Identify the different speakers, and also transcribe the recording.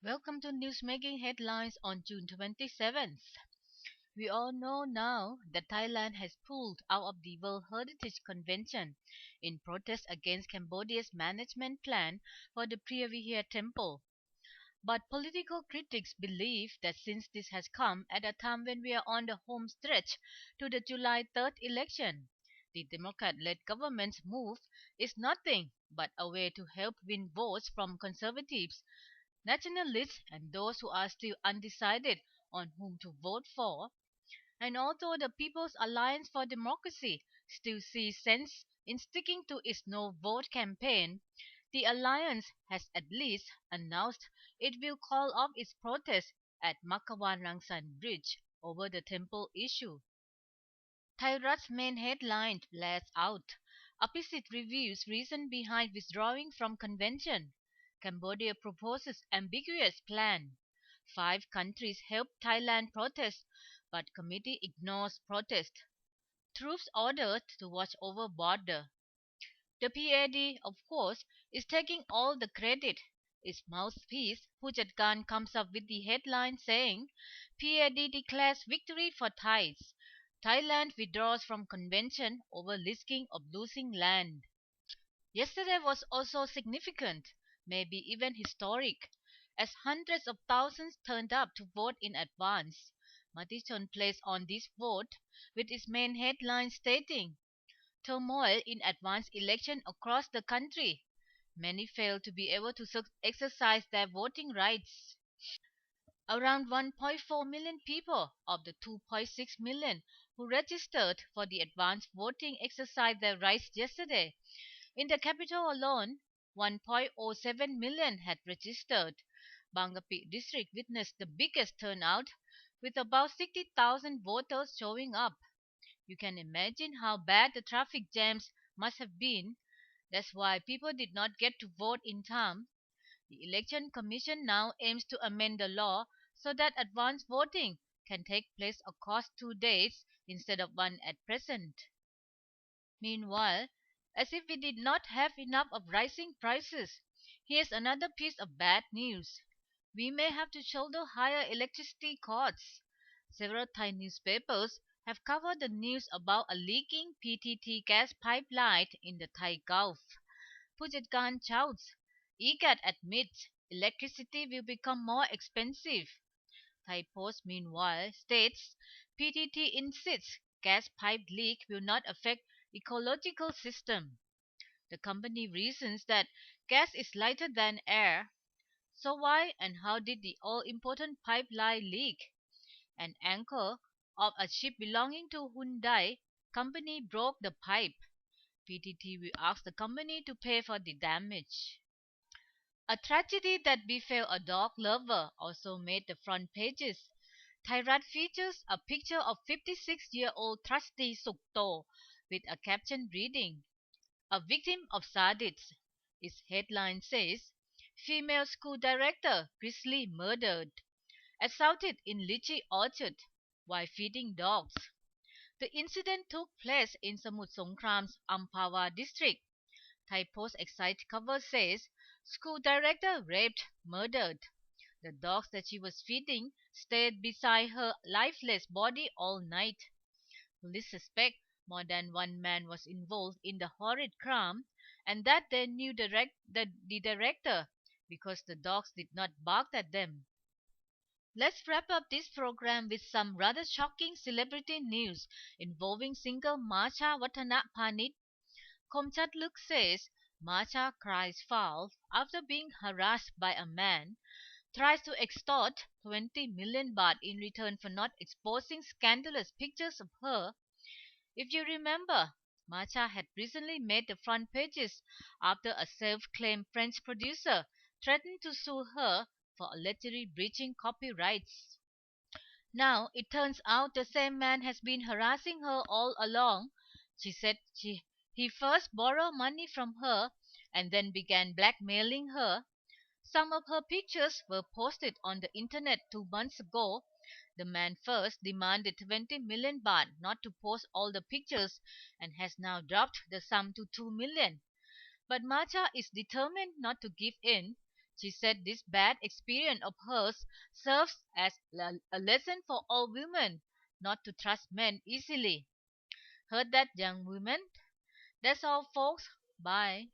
Speaker 1: Welcome to Newsmaking Headlines on June 27th. We all know now that Thailand has pulled out of the World Heritage Convention in protest against Cambodia's management plan for the Preah temple. But political critics believe that since this has come at a time when we are on the home stretch to the July 3rd election, the Democrat-led government's move is nothing but a way to help win votes from conservatives, nationalists, and those who are still undecided on whom to vote for. And although the People's Alliance for Democracy still sees sense in sticking to its no vote campaign, the alliance has at least announced it will call off its protest at Makawan Rangsan Bridge over the temple issue. Thairat's main headline blasts out. Opposite reviews reason behind withdrawing from convention. Cambodia proposes ambiguous plan. Five countries help Thailand protest, but committee ignores protest. Troops ordered to watch over border. The PAD, of course, is taking all the credit. Its mouthpiece, Pujatgan, comes up with the headline saying, PAD declares victory for Thais. Thailand withdraws from convention over risking of losing land. Yesterday was also significant, maybe even historic, as hundreds of thousands turned up to vote in advance. Matichon placed on this vote with its main headline stating, turmoil in advance election across the country. Many failed to be able to exercise their voting rights. Around 1.4 million people of the 2.6 million who registered for the advance voting exercised their rights yesterday. In the capital alone, 1.07 million had registered. Bangkapi district witnessed the biggest turnout, with about 60,000 voters showing up. You can imagine how bad the traffic jams must have been. That's why people did not get to vote in time. The Election Commission now aims to amend the law so that advance voting can take place across 2 days instead of one at present. Meanwhile, as if we did not have enough of rising prices, here's another piece of bad news. We may have to shoulder higher electricity costs. Several Thai newspapers have covered the news about a leaking PTT gas pipeline in the Thai Gulf. Pujitkan shouts, IGAT admits electricity will become more expensive. Thai Post meanwhile states PTT insists gas pipe leak will not affect ecological system. The company reasons that gas is lighter than air. So why and how did the all-important pipeline leak? An anchor of a ship belonging to Hyundai company broke the pipe. PTT will ask the company to pay for the damage. A tragedy that befell a dog lover also made the front pages. Thairat features a picture of 56-year-old Trusty Sukto with a caption reading, a victim of sadists. Its headline says, female school director grisly murdered, assaulted in lychee orchard while feeding dogs. The incident took place in Samut Songkram's Ampawa district. Thai Post Excite cover says, school director raped, murdered. The dogs that she was feeding stayed beside her lifeless body all night. Police suspect more than one man was involved in the horrid crime and that they knew the director because the dogs did not bark at them. Let's wrap up this program with some rather shocking celebrity news involving singer Macha Watanapanit. Komchatluk says Macha cries foul after being harassed by a man, tries to extort 20 million baht in return for not exposing scandalous pictures of her. If you remember, Macha had recently made the front pages after a self-claimed French producer threatened to sue her for allegedly breaching copyrights. Now it turns out the same man has been harassing her all along. She said he first borrowed money from her and then began blackmailing her. Some of her pictures were posted on the internet 2 months ago. The man first demanded 20 million baht not to post all the pictures and has now dropped the sum to 2 million. But Macha is determined not to give in. She said this bad experience of hers serves as a lesson for all women not to trust men easily. Heard that, young women? That's all, folks. Bye.